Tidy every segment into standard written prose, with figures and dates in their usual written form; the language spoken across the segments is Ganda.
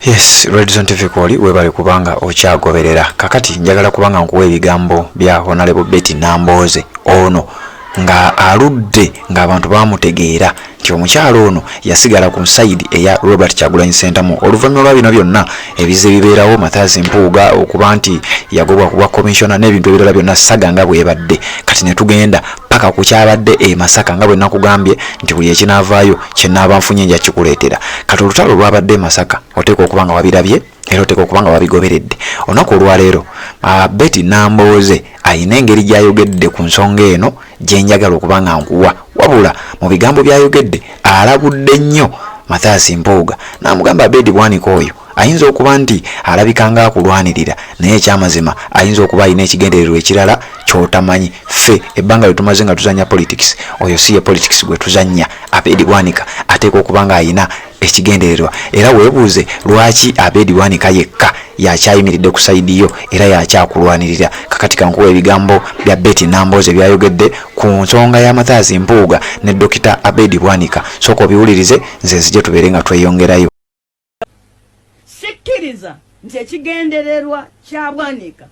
Yes, Redison TV kwoli webale kubanga okyagoberera. Kakati njagala kubanga nkuwa ebigambo bya Honorable Betty Nambooze ono nga aludde ng'abantu bamutegeera nti omukyalo ono yasigala ku side eya Robert Kyagulanyi Ssentamu oluvannyuma lwa bino byonna ebize bibeerawo Mathias Mpuuga okuba nti yagobwa ku bwa commissioner n'ebintu ebirala byonna saga nga bwebadde. Kati ne tugenda paka ku kyabadde e Masaka nga bwe nakugambye nti buli ekinaavaayo kyennaaba nfunye nja kikuleetera. Kati olutalo lwabadde e Masaka oteeka okuba nga wabirabye era oteeka okuba nga wabigoberedde. Olunaku olwaleero Betty Nambooze ayina engeri gy'ayogedde ku nsonga eno gye njagala okuba nga nkuwa, wabula mu bigambo by'ayogedde alabudde nnyo Mathias Mpuuga n'amugamba Betty Bwanika oyo ayinza okuba nti alabika nga akulwanirira naye ekyamazima ayinza okuba alina ekigendererwa ekirala ky'otamanyi. Ffe ebbanga lye tumaze nga tuzannya politics, oyo si ye politics gwe tuzannya. Betty Bwanika ateeka okuba nga ayina ekigendererwa era weebuuze lwaki Betty Bwanika yekka yakyayimiridde ku sayidi yo era yakyakulwanirira. Kakati kankuwa ebigambo bya Betty Nambooze byayogedde ku nsonga ya Mathias Mpuuga ne Dr. Betty Bwanika. Sooka obiwulirize nze nzije tubeere nga tweyongerayo. Sikkiriza nti ekigendererwa kya Bwanika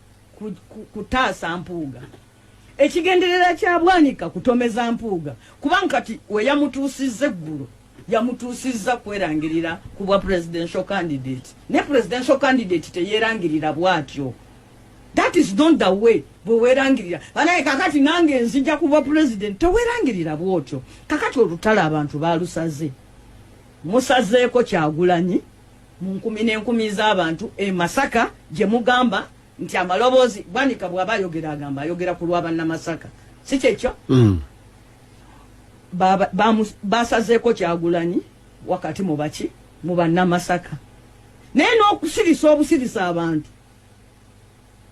kutaasa Mpuuga, ekigendererwa kya Bwanika kutomeza Mpuuga, kubanga kati we yamutuusizza eggulu yamutuusizza kwerangirira ku bwa presidential candidate. Ne presidential candidate teyeerangirira bw'atyo. That is not the way bwe weerangirira. Anaye kakati nange nzija kuba president teweerangirira bw'otyo. Kakati olutala abantu baalusaze. Musazeeko Kyagulanyi mu nkumi n'enkumi z'abantu e Masaka gye mugamba nti amaloboozi Bwanika bw'aba ayogera agamba ayogera ku lwa bannamasaka. Si kyekyo? Basazeeko Kyagulanyi wakati mu baki mu bannamasaka. Naye n'okusirisa obusirisa abantu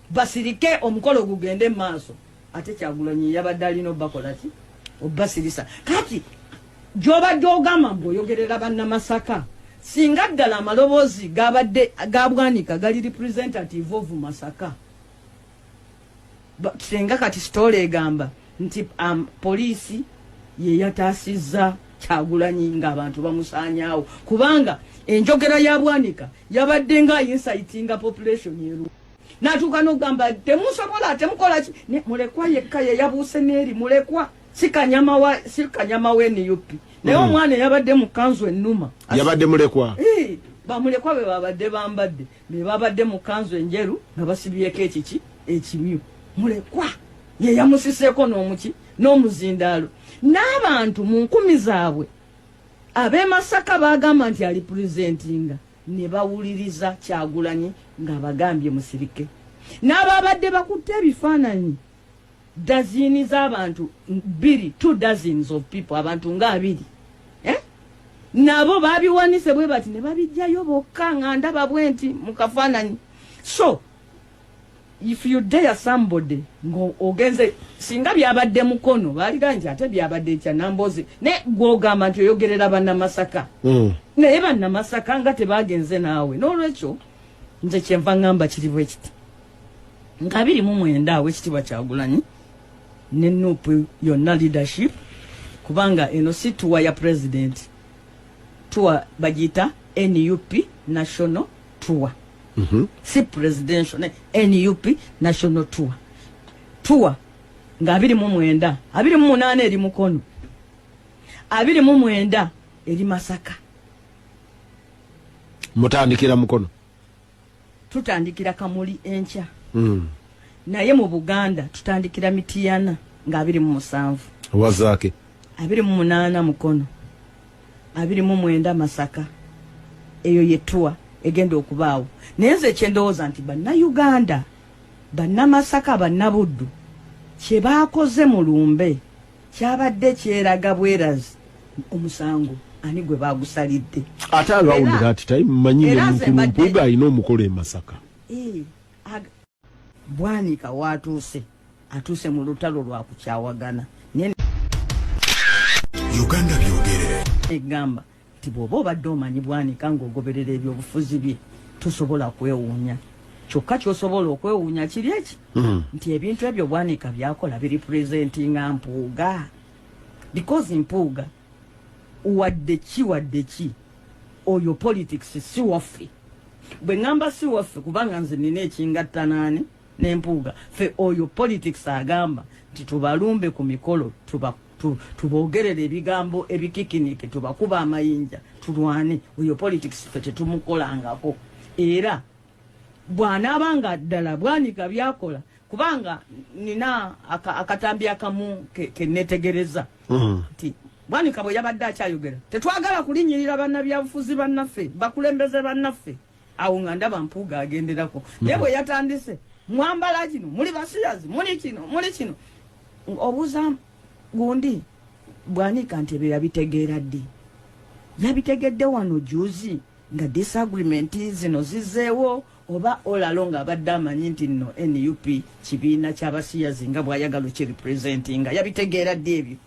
basirike omukolo gugende maaso ate Kyagulanyi yabadde alina obbakola ki obbasirisa. Kati gy'obadde ogamba mbw'oyogerera bannamasaka singa ddala amaloboozi gabadde ga Bwanika gali representative of Masaka. Singa kati story egamba nti poliisi ye yataasizza Kyagulanyi ng'abantu bamusaanyaawo kubanga enjogera ya Bwanika yabadde nga inciting population yeru. Natuuka n'ogamba temusobola temukola ki mulekwa yekka ye yabuuse n'eri mulekwa si kanyama we NUP. Naye omwana yabadde mu kanzu ennuma yabadde mulekwa bamulekwa be babadde bambadde be babadde mu kanzu enjeru nga basibyeko ekiki ekimyu. Mulekwa ye yamusiseeko n'omuki n'omuzindaalo. N'abantu mu nkumi zaabwe ab'e Masaka baagamba nti ali presentinga ne bawuliriza Kyagulanyi ng'abagambye musirike. N'ababadde bakutte ebifaananyi dazini z'abantu 2 dozens of people abantu nga 2 nabo babiwanise bwe bati ne babijjayo bokka nga ndaba bwenti mu kafaananyi. So if you dare somebody ngo ogenze singa byabadde mukono baaliga nti ate byabadde kya Nambooze ne gwogamba nti oyogerera bannamasaka naye bannamasaka nga tebagenze naawe. N'olwekyo nze kyenva ngamba kiri bwe kiti nga 29 awo ekitibwa Kyagulanyi ne NUP yonna leadership kubanga eno si tuwa ya president tuwa bagita NUP national tour. Si presidential NUP national tour nga 29 28 eri mukono 29 eri Masaka. mutandikira mukono tutandikira Kamuli enkya naye mu Buganda tutandikira Mityana nga 27 wazaake 28 mukono 29 Masaka. Eyo yetua egenda okubaawo. Naye nze kyendowooza nti Bannayuganda Bannamasaka Bannabuddu kye baakoze mu Lumbe kyabadde kyeraga bwerazi omusango ani gwe baagusalidde. Ate abawulira ati tayimumanyire Mpuuga alina omukolo e Masaka. Bwanika watuuse atuuse mu lutalo lwa kukyawagana. Uganda byogere egamba nti bw'oba obadde omanyi Bwanika ng'ogoberera ebyobufuzi bye tosobola kwewuunya. Kyokka ky'osobola okwewuunya kiri eki nti ebintu ebyo Bwanika byakola biripresentinga Mpuuga because Mpuuga wadde ki oyo politics si waffe bwe ngamba si waffe kubanga nze nina ekingattanaani n'empuuga ffe oyo politics agamba nti tubalumbe ku mikolo tubogerere ebigambo ebikikinike tubakuba amayinja tulwane oyo politics ffe tetumukolangako era bw'anaabanga ddala Bwanika byakola kubanga nina akatambi akamu kenetegereza nti Bwanika bwe yabadde akyayogera tetwagala kulinyirira bannabyabufuzi bannaffe bakulembeze bannaffe awo nga ndaba Mpuuga agenderako naye bwe yatandise mwambala kino muli basiyazi muli kino obuuza gundi Bwanika nti ebyo yabitegeera ddi yabitegedde wano juzi nga disagreement zino zizeewo oba olalonga abadde amanyi nti nno NUP kibiina ky'abasiyazi nga bw'ayagala okiripresentinga yabitegeera ddi ebyo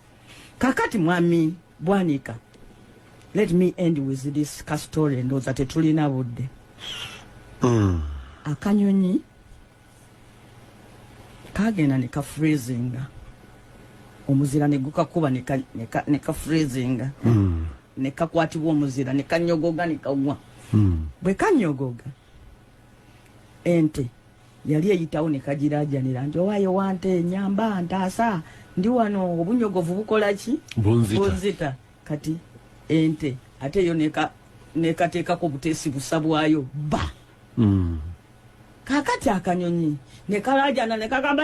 kakati mwami Bwanika let me end with this story ndowooza tetulina budde akanyonyi kagenda ne kafreezinga omuzira ne gukakuba ne kafreezinga ne kakwatibwa omuzira ne kanyogoga ne kagwa bwe kanyogoga ente yali eyitawo ne kagiraajanira nti owaayo wante nyamba ntaasa ndi wano obunyogovu bukola ki bunzita kati ente ate yo nekateekako buteesi busa bwayo ba kakati akanyonyi ne kalaajana ne kagamba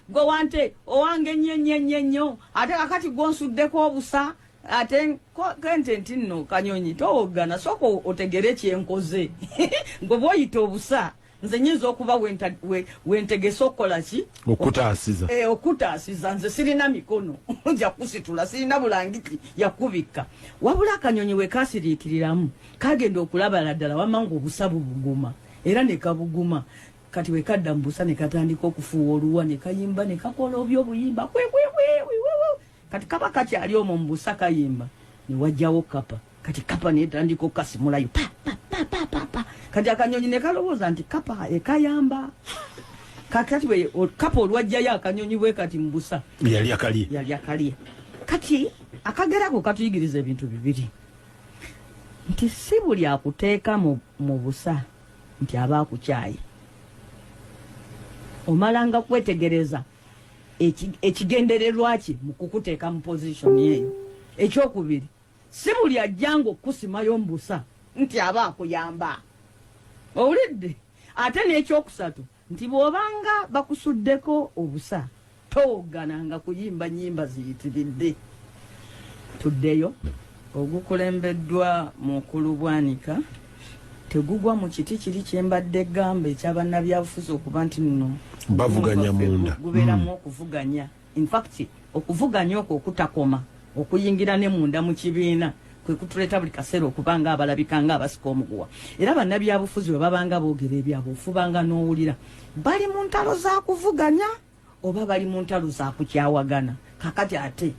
gwe wante owange nnyo ate kakati gonsuddeko obusa ate kente nti nno kanyonyi towoggana sooka otegere ekyenkoze gwe bwoyita obusa nze nyinza okuba wentegesa okukola ki okutaasiza nze sirina mikono nja kusitula sirina bulangiti yakubikka wabula akanyonyi we kasiriikiriramu kagenda okulabala ddala wamanga obusa bubuguma era ne kabuguma kati we kadda mu busa ne katandika okufuuwa oluwa ne kayimba ne kakola obyobuyimba kati kaba kakyali omwo mu busa kayimba ne wajjawo kapa kati kapa netandika okasimulayo kati akanyonyi ne kalowooza nti kapa ekayamba kakati kapa olwajjayo akanyonyi bwe kati mu busa yali akalya kati akagerako katuyigiriza ebintu bibiri nti si buli akuteeka mu busa nti aba akukyayi omalanga kwetegereza ekigendererwa ki mu kukuteeka mu position eyo ekyokubiri si buli ajjanga okusimayo mu busa nti aba akuyamba owulidde ate n'ekyokusatu nti bw'obanga bakusuddeko obusa towogananga kuyimba nyimba ziyitiridde tuddeyo ogukulembeddwa mukulu Bwanika tegugwa mu kiti kiri kyembadde gamba ekyabannabyabufuzi okuba nti nno bavuganya munda gubeeramu okuvuganya in fact okuvuganya okwo okutakoma okuyingira ne munda mu kibiina kwe kutuleeta buli kaseera okubanga abalabika nga abasika omuguwa era bannabyabufuzi bwe babanga boogera ebyabwe ofubanga n'owulira bali mu ntalo za kuvuganya oba bali mu ntalo za kukyawagana kakati ate